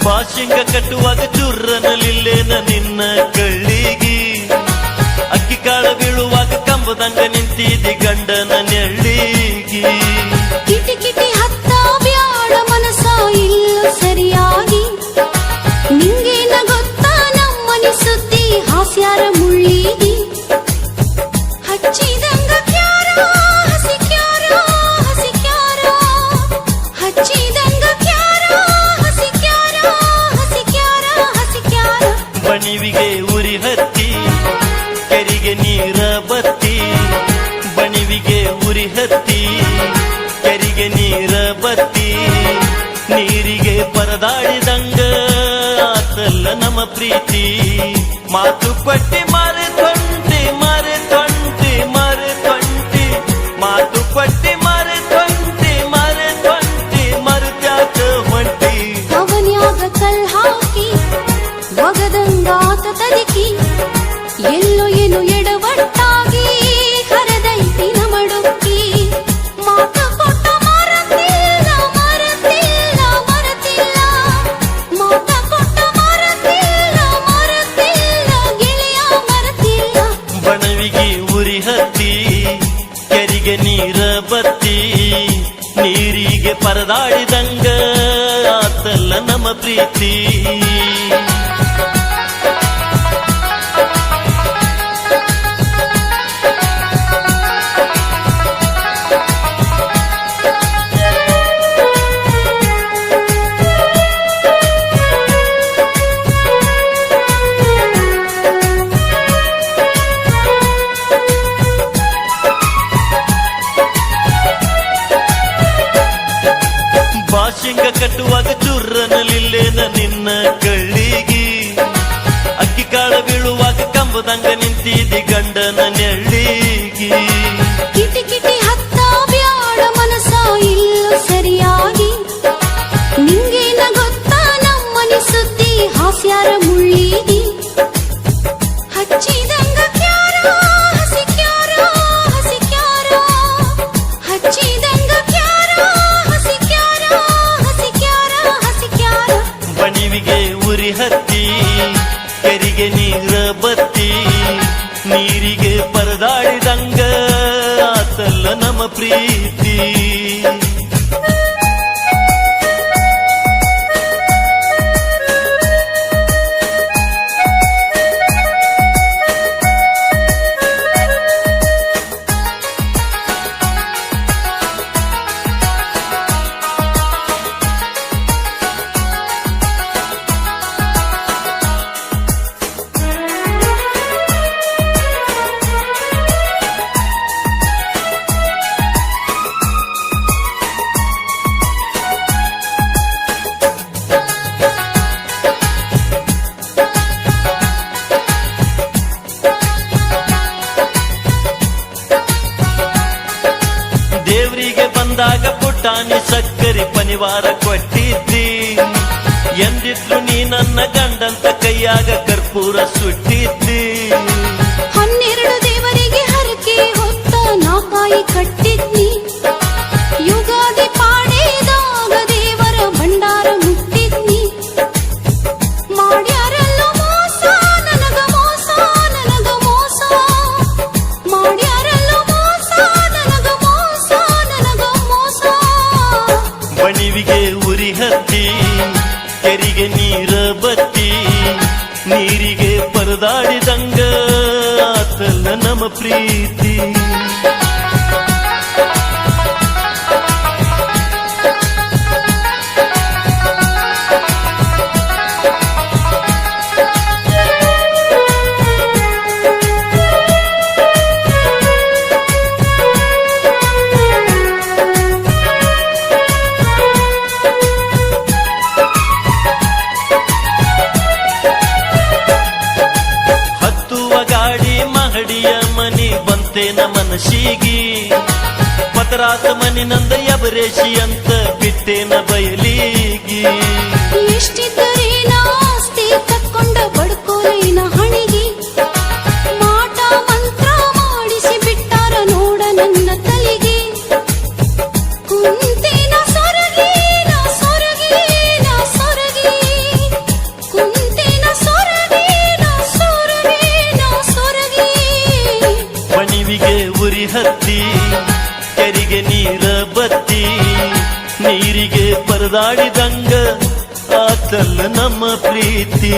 ಬಾಶಿಂಗ ಕಟ್ಟುವಾಗ ಚುರ್ರನಲಿಲ್ಲೇನ ನಿನ್ನ ಕಳ್ಳಿಗಿ, ಅಕ್ಕಿ ಕಾಳ ಬೀಳುವಾಗ ಕಂಬದಂಗ ನಿಂತಿದಿ ಗಂಡನ ನೆಳ್ಳಿಗಿ. ಕಿಟಿ ಕಿಟಿ ಹತ್ತ ಬ್ಯಾಡ ಮನಸ ಇಲ್ಲ ಸರಿಯಾಗಿ, ನಿಂಗೇನ ಗೊತ್ತಾ ನಮ್ಮನಿ ಸುದ್ದಿ ಹಾಸ್ಯಾರ ಮುಳ್ಳಿಗಿ. ಹಚ್ಚಿದಂಗ ಕ್ಯಾರ ಹಸಿಕ್ಯಾರ ಹಸಿಕ್ಯಾರ, ಹಚ್ಚಿದಂಗ ಕ್ಯಾರ ಹಸಿಕ್ಯಾರ ಹಸಿಕ್ಯಾರ ಹಸಿಕ್ಯಾರ. ಬಣಿವಿಗೆ ಉರಿ ಹತ್ತಿ ಕೆರಿಗೆ ನೀರ ಬತ್ತಿ, ಬಣಿವಿಗೆ ಉರಿ ಹತ್ತಿ ಕೆರಿಗೆ ನೀರ ಬತ್ತಿ, ನೀರಿಗೆ ಪರದಾಡಿದಂಗ ಆತಲ್ಲ ನಮ್ಮ ಪ್ರೀತಿ. ಮಾತು ಕೊಟ್ಟಿ ಮರೆತೊಂಟಿ ಮರೆತೊಂಟಿ ಮರೆತೊಂಟಿ, ಮಾತು ಕೊಟ್ಟಿ ಮರೆತೊಂಟಿ ಮರೆತೊಂಟಿ ಮರೆತ್ಯಾಕ ಹೊಂಟಿ. ಅವನ್ಯಾಗ ಕಲ್ ಹಾಕಿ ಒಗದಂಗಾತ ತದಕಿ, ಎಲ್ಲೋ ಏನು ಎಡವಟ್ಟಾಗಿ ಹರದೈತಿ ನಮಡುಕ್ಕಿ. ಮಾತ ಕೊಟ್ಟ ಮರತಿಲ್ಲ ಮರತಿಲ್ಲ ಮರತಿಲ್ಲ, ಮಾತ ಕೊಟ್ಟ ಮರತಿಲ್ಲ ಮರತಿಲ್ಲ ಗೆಳೆಯ ಮರತಿಲ್ಲ. ಬಣವಿಗೆ ಉರಿ ಹತ್ತಿ ಕೆರಿಗೆ ನೀರ ಬತ್ತಿ, ನೀರಿಗೆ ಪರದಾಡಿದಂಗ ಆತಲ್ಲ ನಮ್ಮ ಪ್ರೀತಿ. ಬಾಶಿಂಗ ಕಟ್ಟುವಾಗ ಚುರ್ರನಲಿಲ್ಲೇನ ನಿನ್ನ ಕಳ್ಳಿಗಿ, ಅಕ್ಕಿ ಕಾಳ ಬೀಳುವಾಗ ಕಂಬದಂಗ ನಿಂತಿದಿ ಗಂಡನ ನೆಳ್ಳಿಗಿ. ಕಿಟಿ ಕಿಟಿ ಹತ್ತ ಬ್ಯಾಡ ಮನಸ ಇಲ್ಲ ಸರಿಯಾಗಿ, ನಿಂಗೇನ ಗೊತ್ತಾ ನಮ್ಮನಿ ಸುದ್ದಿ ಹಾಸ್ಯಾರ ಮುಳ್ಳಿಗಿ. ಹಚ್ಚಿದಂಗ ಕ್ಯಾರ ಹಸಿಕ್ಯಾರ ಹಸಿಕ್ಯಾರ, ಹಚ್ಚಿದಂಗ ಕ್ಯಾರ ಹಸಿಕ್ಯಾರ ಹಸಿಕ್ಯಾರ ಹಸಿಕ್ಯಾರ. ಬಣಿವಿಗೆ ಉರಿ ಹತ್ತಿ ಕೆರಿಗೆ ನೀರ ಬತ್ತಿ, ನೀರಿಗೆ ಪರದಾಡಿದಂಗ ಆತಲ್ಲ ನಮ್ಮ ಪ್ರೀತಿ. ದೇವ್ರಿಗೆ ಬಂದಾಗ ಪುಟಾಣಿ ಸಕ್ಕರೆ ಪನಿವಾರ ಕೊಟ್ಟಿದ್ದಿ, ಎಂದಿದ್ರು ನೀ ನನ್ನ ಗಂಡಂತ ಕೈಯಾಗ ಕರ್ಪೂರ ಸುಟ್ಟಿದ್ದಿ. 12 ದೇವರಿಗೆ ಹರಕೆ ಹೊತ್ತ ನಾಕಾಯಿ ಕಟ್ಟಿದ್ನಿ, ಯುಗಾದಿ ಪಾಡೇದಾಗ ದೇವರ ಭಂಡಾರ ಮುಟ್ಟಿದ್ನಿ. ಮಾಡ್ಯಾರಲ್ಲೋ ಮೋಸ ನನಗ ಮೋಸ ನನಗ ಮೋಸ, ಮಾಡ್ಯಾರಲ್ಲೋ ಮೋಸ ನನಗ ಮೋಸ ನನಗ ಮೋಸ. ಬಣಿವಿಗೆ ಉರಿ ಹತ್ತಿ ಕೆರಿಗೆ ನೀರ ಬತ್ತಿ, ನೀರಿಗೆ ಪರದಾಡಿದಂಗ ಆತಲ್ಲ ನಮ್ಮ ಪ್ರೀತಿ. ಮನಸ್ಸಿಗಿ ಪತರಾಸ ಮನಿನಂದ ಎಬರೇಶಿ ಅಂತ ಬಿಟ್ಟೇನ ಬಯಲಿಗಿ. ಎಷ್ಟಿದ್ದರೇನ ಆಸ್ತಿ ತಕ್ಕೊಂಡ ಬಡ್ಕೋಲೇನ ಹಣಿಗಿ, ಮಾಟ ಮಂತ್ರ ಮಾಡಿಸಿ ಬಿಟ್ಟಾರ ನೋಡ ನನ್ನ ತಲೆಗೆ. ಕುಂತೇನ ಸೊರಗಿ ನಾ ಸೊರಗಿ ನಾ ಸೊರಗಿ, ಪರದಾಡಿದಂಗ ಆತಲ್ಲ ನಮ್ಮ ಪ್ರೀತಿ.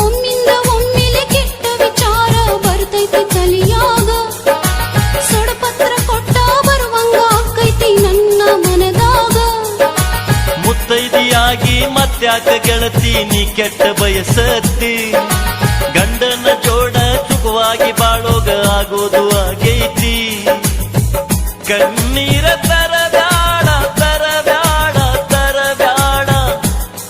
ಒಮ್ಮಿಂದ ಒಮ್ಮೆಲೆ ಕೆಟ್ಟ ವಿಚಾರ ಬರ್ತೈತಿ ತಲಿಯಾಗ, ಸೊಡಪತ್ರ ಕೊಟ್ಟ ಬರುವಂಗ ಆಕೈತಿ ನನ್ನ ಮನದಾಗ. ಮುತ್ತೈದಿಯಾಗಿ ಮತ್ತ್ಯಾಕ ಗೆಳತಿ ನೀ ಕೆಟ್ಟ ಬಯಸತ್ತಿ, ಗಂಡನ ಜೋಡ ಸುಖವಾಗಿ ಬಾಳೋಗ ಆಗೋದು ಆಗೈತಿ. ಕಣ್ಣೀರ ತರಬ್ಯಾಡ ತರಬ್ಯಾಡ ತರಬ್ಯಾಡ,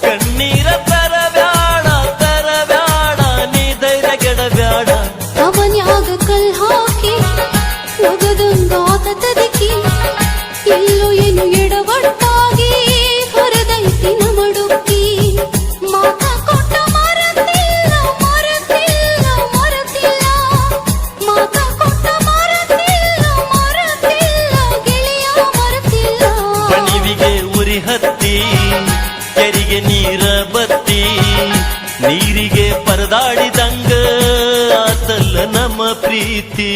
ಕಣ್ಣೀರ ತರಬ್ಯಾಡ ತರಬ್ಯಾಡ, ನೀ ಧೈರ್ಯ ಗೆಡಬ್ಯಾಡ. ಅವನ್ಯಾಗ ಕಲ್ ಹಾಕಿ ಒಗದಂಗಾತ ತದಕಿ, ಎಲ್ಲೋ ಏನು ಎಡವಟ್ಟಾಗಿ ಹೊರದೈತಿ ನಮಡುಕ್ಕಿ. ಮಾತ ಕೊಟ್ಟ ಮರತಿಲ್ಲ ಮರತಿಲ್ಲ ಮರತಿಲ್ಲ, ಮಾತ ಕೊಟ್ಟ ಮರತಿಲ್ಲ ಮರತಿಲ್ಲ, ಗೆಳೆಯ ಮರತಿಲ್ಲ. ಬಣಿವಿಗೆ ಉರಿ ಹತ್ತಿ, ಕೆರಿಗೆ ನೀರ ಬತ್ತಿ, ನೀರಿಗೆ ಪರದಾಡಿದಂಗ ಆತಲ್ಲ ನಮ್ಮ ಪ್ರೀತಿ.